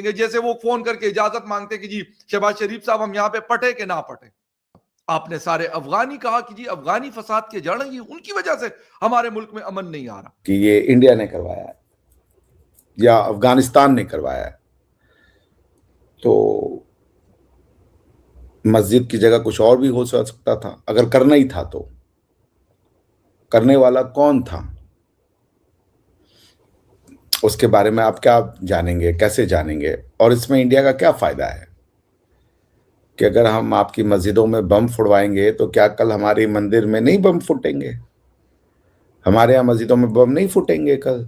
जैसे वो फोन करके इजाजत मांगते कि जी शहबाज शरीफ साहब हम यहाँ पे पटे कि ना पटे। आपने सारे अफगानी कहा कि जी अफगानी फसाद के जड़ हैं, ये उनकी वजह से हमारे मुल्क में अमन नहीं आ रहा कि ये इंडिया ने करवाया है या अफगानिस्तान ने करवाया है। तो मस्जिद की जगह कुछ और भी हो सकता था अगर करना ही था। तो करने वाला कौन था उसके बारे में आप क्या जानेंगे, कैसे जानेंगे? और इसमें इंडिया का क्या फायदा है कि अगर हम आपकी मस्जिदों में बम फुड़वाएंगे तो क्या कल हमारे मंदिर में नहीं बम फूटेंगे? हमारे यहाँ मस्जिदों में बम नहीं फूटेंगे कल?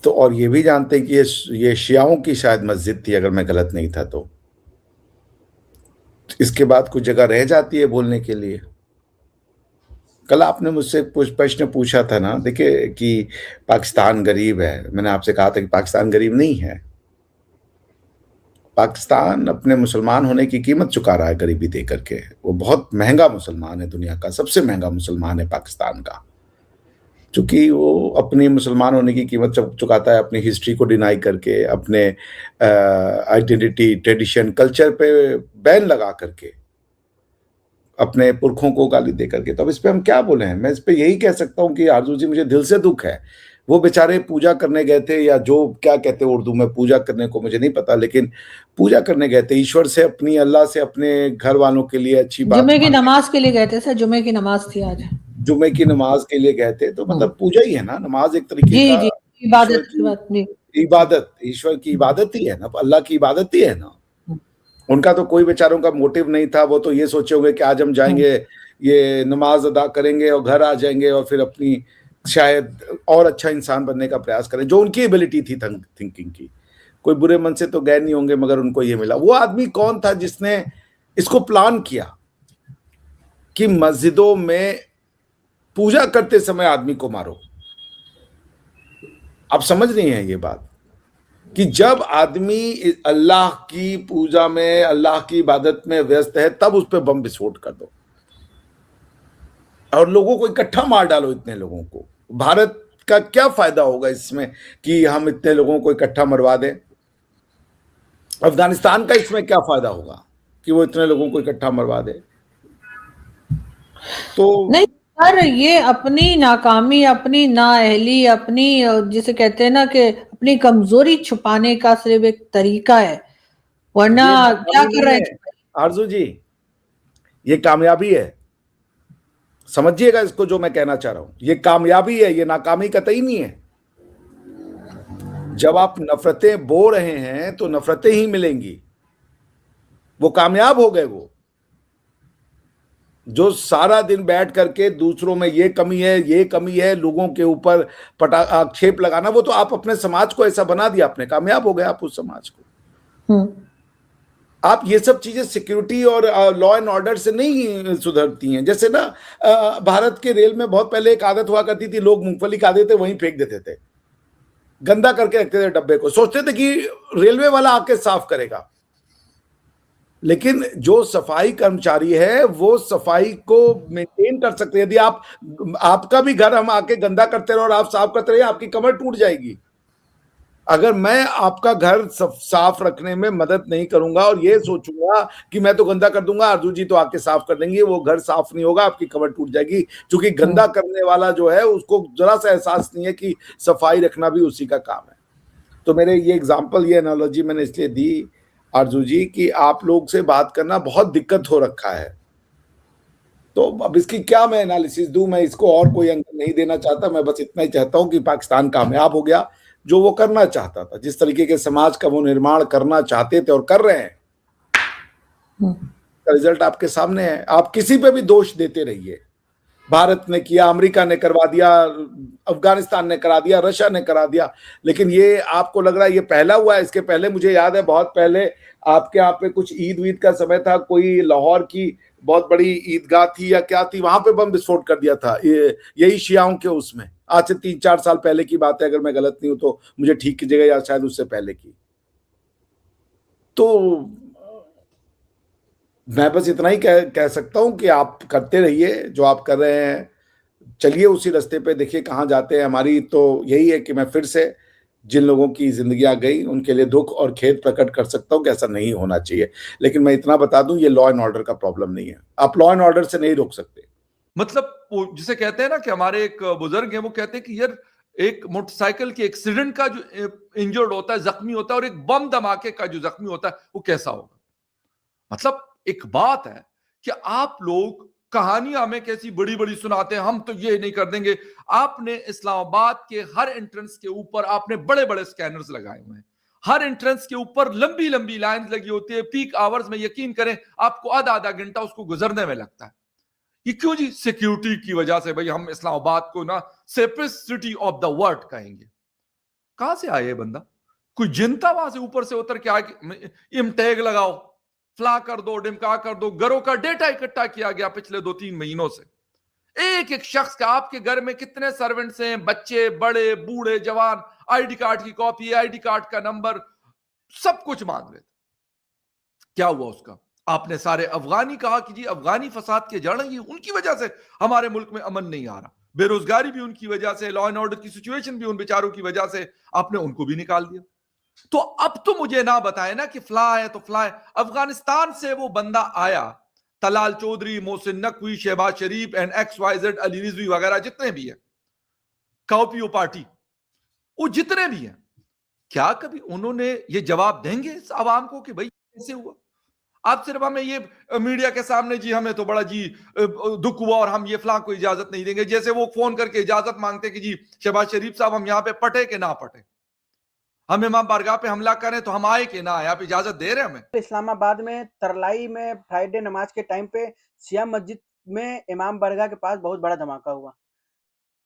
तो और ये भी जानते हैं कि ये शियाओं की शायद मस्जिद थी अगर मैं गलत नहीं था। तो इसके बाद कुछ जगह रह जाती है बोलने के लिए। कल आपने मुझसे कुछ प्रश्न पूछा था ना, देखिए कि पाकिस्तान गरीब है। मैंने आपसे कहा था कि पाकिस्तान गरीब नहीं है। पाकिस्तान अपने मुसलमान होने की कीमत चुका रहा है गरीबी दे करके। वो बहुत महंगा मुसलमान है, दुनिया का सबसे महंगा मुसलमान है पाकिस्तान का, क्योंकि वो अपनी मुसलमान होने की कीमत चुकाता है अपनी हिस्ट्री को डिनाई करके, अपने आइडेंटिटी, ट्रेडिशन, कल्चर पे बैन लगा करके, अपने पुरखों को गाली दे करके। तो अब इस पे हम क्या बोले हैं? मैं इस पे यही कह सकता हूँ कि आरजू जी मुझे दिल से दुख है। वो बेचारे पूजा करने गए थे, या जो क्या कहते हैं उर्दू में पूजा करने को मुझे नहीं पता, लेकिन पूजा करने गए थे ईश्वर से, अपनी अल्लाह से, अपने घर वालों के लिए अच्छी बात। जुमे की नमाज के लिए गए थे सर, जुमे की नमाज थी आज। जुमे की नमाज के लिए गए थे, तो मतलब पूजा ही है ना, नमाज एक तरीके जी, का जी, इबादत, ईश्वर की इबादत ही है ना, अल्लाह की इबादत ही है ना। उनका तो कोई बेचारों का मोटिव नहीं था। वो तो ये सोचे होंगे कि आज हम जाएंगे, ये नमाज अदा करेंगे और घर आ जाएंगे और फिर अपनी शायद और अच्छा इंसान बनने का प्रयास करें, जो उनकी एबिलिटी थी थिंकिंग की। कोई बुरे मन से तो गए नहीं होंगे, मगर उनको ये मिला। वो आदमी कौन था जिसने इसको प्लान किया कि मस्जिदों में पूजा करते समय आदमी को मारो? आप समझ नहीं है ये बात कि जब आदमी अल्लाह की पूजा में, अल्लाह की इबादत में व्यस्त है, तब उस पर बम विस्फोट कर दो और लोगों को इकट्ठा मार डालो। इतने लोगों को भारत का क्या फायदा होगा इसमें कि हम इतने लोगों को इकट्ठा मरवा दें? अफगानिस्तान का इसमें क्या फायदा होगा कि वो इतने लोगों को इकट्ठा मरवा दे? तो नहीं सर, ये अपनी नाकामी, अपनी नाअहली, अपनी जिसे कहते हैं ना कि अपनी कमजोरी छुपाने का सिर्फ एक तरीका है, वरना क्या कर रहे हैं आरजू जी? ये कामयाबी है, समझिएगा इसको जो मैं कहना चाह रहा हूं। ये कामयाबी है, ये नाकामी कतई नहीं है। जब आप नफरतें बो रहे हैं तो नफरतें ही मिलेंगी। वो कामयाब हो गए। वो जो सारा दिन बैठ करके दूसरों में ये कमी है, ये कमी है, लोगों के ऊपर आक्षेप लगाना, वो तो आप अपने समाज को ऐसा बना दिया, आपने कामयाब हो गए आप उस समाज को। आप ये सब चीजें सिक्योरिटी और लॉ एंड ऑर्डर से नहीं सुधरती हैं। जैसे ना भारत के रेल में बहुत पहले एक आदत हुआ करती थी, लोग मूंगफली खाते थे वहीं फेंक देते थे, गंदा करके रखते थे डब्बे को, सोचते थे कि रेलवे वाला आके साफ करेगा। लेकिन जो सफाई कर्मचारी है वो सफाई को मेंटेन कर सकते हैं। यदि आपका भी घर हम आके गंदा करते रहे और आप साफ करते रहे, आपकी कमर टूट जाएगी। अगर मैं आपका घर साफ रखने में मदद नहीं करूंगा और ये सोचूंगा कि मैं तो गंदा कर दूंगा, अर्जू जी तो आके साफ कर देंगे, वो घर साफ नहीं होगा, आपकी कमर टूट जाएगी। क्योंकि गंदा करने वाला जो है उसको जरा सा एहसास नहीं है कि सफाई रखना भी उसी का काम है। तो मेरे ये एग्जाम्पल, ये एनालॉजी मैंने इसलिए दी आरजू जी कि आप लोग से बात करना बहुत दिक्कत हो रखा है। तो अब इसकी क्या मैं एनालिसिस दूं? मैं इसको और कोई एंगल नहीं देना चाहता। मैं बस इतना ही चाहता हूं कि पाकिस्तान कामयाब हो गया जो वो करना चाहता था, जिस तरीके के समाज का वो निर्माण करना चाहते थे और कर रहे हैं। रिजल्ट आपके सामने है। आप किसी पे भी दोष देते रहिए, भारत ने किया, अमेरिका ने करवा दिया, अफगानिस्तान ने करा दिया, रशिया ने करा दिया, लेकिन ये आपको लग रहा है ये पहला हुआ है? इसके पहले मुझे याद है बहुत पहले आपके यहाँ पे कुछ ईद वीद का समय था, कोई लाहौर की बहुत बड़ी ईदगाह थी या क्या थी, वहां पे बम विस्फोट कर दिया था यही शियाओं के उसमें। आज से 3-4 साल पहले की बात है, अगर मैं गलत नहीं हूं तो मुझे ठीक कीजिएगा, या शायद उससे पहले की। तो मैं बस इतना ही कह सकता हूं कि आप करते रहिए जो आप कर रहे हैं, चलिए उसी रास्ते पे, देखिए कहाँ जाते हैं। हमारी तो यही है कि मैं फिर से जिन लोगों की जिंदगियां गई उनके लिए दुख और खेद प्रकट कर सकता हूं कि ऐसा नहीं होना चाहिए। लेकिन मैं इतना बता दूं, ये लॉ एंड ऑर्डर का प्रॉब्लम नहीं है, आप लॉ एंड ऑर्डर से नहीं रोक सकते। मतलब वो जिसे कहते हैं ना कि हमारे एक बुजुर्ग हैं, वो कहते हैं कि यार एक मोटरसाइकिल के एक्सीडेंट का जो इंजर्ड होता है, जख्मी होता है, और एक बम धमाके का जो जख्मी होता है, वो कैसा होगा। मतलब एक बात है कि आप लोग कहानियां हमें कैसी बड़ी बड़ी सुनाते हैं, हम तो ये नहीं कर देंगे। आपने इस्लामाबाद के हर एंट्रेंस के ऊपर आपने बड़े बड़े स्कैनर्स लगाए हुए हैं, हर एंट्रेंस के ऊपर लंबी लंबी लाइन लगी होती है, पीक आवर्स में यकीन करें आपको आधा आधा घंटा उसको गुजरने में लगता है। ये क्यों जी? सिक्योरिटी की वजह से। भाई हम इस्लामाबाद को ना safest city of the world कहेंगे। कहां से आया ये बंदा? कोई जिनता वहां से ऊपर से उतर के आके इम टैग लगाओ, फ्ला कर दो, डिमका कर दो। घरों का डेटा इकट्ठा किया गया पिछले 2-3 महीनों से। एक एक शख्स का, आपके घर में कितने सर्वेंट्स हैं, बच्चे, बड़े, बूढ़े, जवान, आईडी कार्ड की कॉपी, आईडी कार्ड का नंबर, सब कुछ मांग रहे थे। क्या हुआ उसका? आपने सारे अफगानी कहा कि जी अफगानी फसाद के जड़ हैं, ये उनकी वजह से हमारे मुल्क में अमन नहीं आ रहा, बेरोजगारी भी उनकी वजह से, लॉ एंड ऑर्डर की सिचुएशन भी उन बेचारों की वजह से। आपने उनको भी निकाल दिया। तो अब तो मुझे ना बताए ना कि फ्ला है तो फ्ला है। अफगानिस्तान से वो बंदा आया, तलाल चौधरी, मोहसिन नकवी, शहबाज शरीफ एंड XYZ, अली रिजवी वगैरह जितने भी हैं, काउपियो पार्टी, वो जितने भी हैं, क्या कभी उन्होंने ये जवाब देंगे इस आवाम को कि भाई कैसे हुआ? आप सिर्फ हमें ये मीडिया के सामने जी हमें तो बड़ा जी दुख हुआ और हम ये फलां को इजाजत नहीं देंगे, जैसे वो फोन करके इजाजत मांगते कि जी शहबाज शरीफ साहब हम यहां पे पटे कि ना पटे, हम इमाम बारगाह पे हमला करें तो हम आए कि ना आए, आप इजाजत दे रहे हैं हमें? इस्लामाबाद में तरलाई में फ्राइडे नमाज के टाइम पे शिया मस्जिद में इमाम बारगाह के पास बहुत बड़ा धमाका हुआ।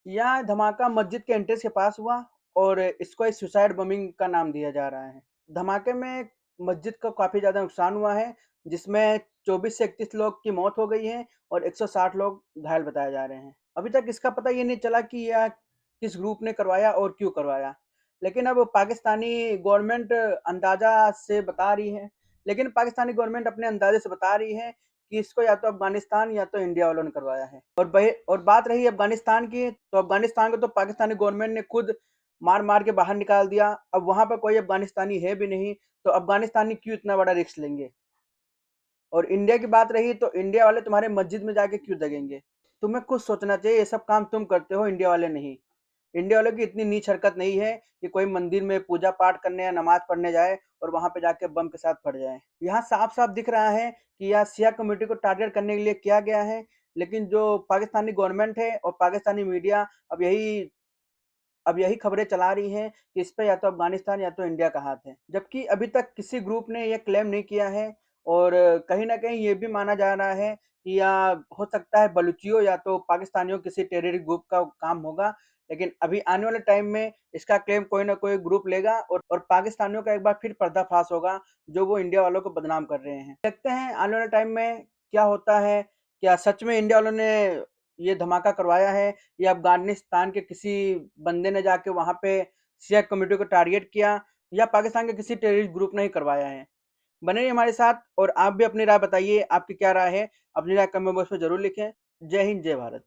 यह धमाका मस्जिद के एंट्रेंस के पास हुआ और इसको एक सुसाइड बमिंग का नाम दिया जा रहा है। धमाके में मस्जिद को काफ़ी ज़्यादा नुकसान हुआ है, जिसमें 24 से 31 लोग की मौत हो गई है और 160 लोग घायल बताए जा रहे हैं। अभी तक इसका पता ये नहीं चला कि यह किस ग्रुप ने करवाया और क्यों करवाया। लेकिन अब पाकिस्तानी गवर्नमेंट अंदाज़ा से बता रही है लेकिन पाकिस्तानी गवर्नमेंट अपने अंदाज़े से बता रही है कि इसको या तो अफ़गानिस्तान या तो इंडिया वालों ने करवाया है। और बात रही अफ़गानिस्तान की, तो अफ़गानिस्तान को तो पाकिस्तानी गवर्नमेंट ने खुद मार-मार के बाहर निकाल दिया। अब वहाँ पर कोई अफ़गानिस्तानी है भी नहीं, तो अफ़गानिस्तानी क्यों इतना बड़ा रिस्क लेंगे? और इंडिया की बात रही तो इंडिया वाले तुम्हारे मस्जिद में जाके क्यों दगेंगे? तुम्हें खुद सोचना चाहिए, ये सब काम तुम करते हो, इंडिया वाले नहीं। इंडिया वालों की इतनी नीच हरकत नहीं है कि कोई मंदिर में पूजा पाठ करने या नमाज पढ़ने जाए और वहां पे जाके बम के साथ फट जाए। यहाँ साफ साफ दिख रहा है कि यह सिया कम्युनिटी को टारगेट करने के लिए किया गया है, लेकिन जो पाकिस्तानी गवर्नमेंट है और पाकिस्तानी मीडिया अब यही खबरें चला रही हैं कि इस पे या तो अफ़गानिस्तान या तो इंडिया का हाथ है। जबकि अभी तक किसी ग्रुप ने ये क्लेम नहीं किया है और कहीं न कहीं ये भी माना जा रहा है कि या हो सकता है बलूचियों या तो पाकिस्तानियों किसी टेररिस्ट ग्रुप का काम होगा। लेकिन अभी आने वाले टाइम में इसका क्लेम कोई न कोई ग्रुप लेगा और पाकिस्तानियों का एक बार फिर पर्दाफ़ाश होगा, जो वो इंडिया वालों को बदनाम कर रहे हैं। देखते हैं आने वाले टाइम में क्या होता है? क्या सच में इंडिया वालों ने ये धमाका करवाया है या अफ़गानिस्तान के किसी बंदे ने जाके वहाँ पे शिया कम्युनिटी को टारगेट किया या पाकिस्तान के किसी टेररिस्ट ग्रुप ने ही करवाया है। बने रहिए हमारे साथ और आप भी अपनी राय बताइए, आपकी क्या राय है? अपनी राय कमेंट बॉक्स में ज़रूर लिखें। जय हिंद, जय भारत।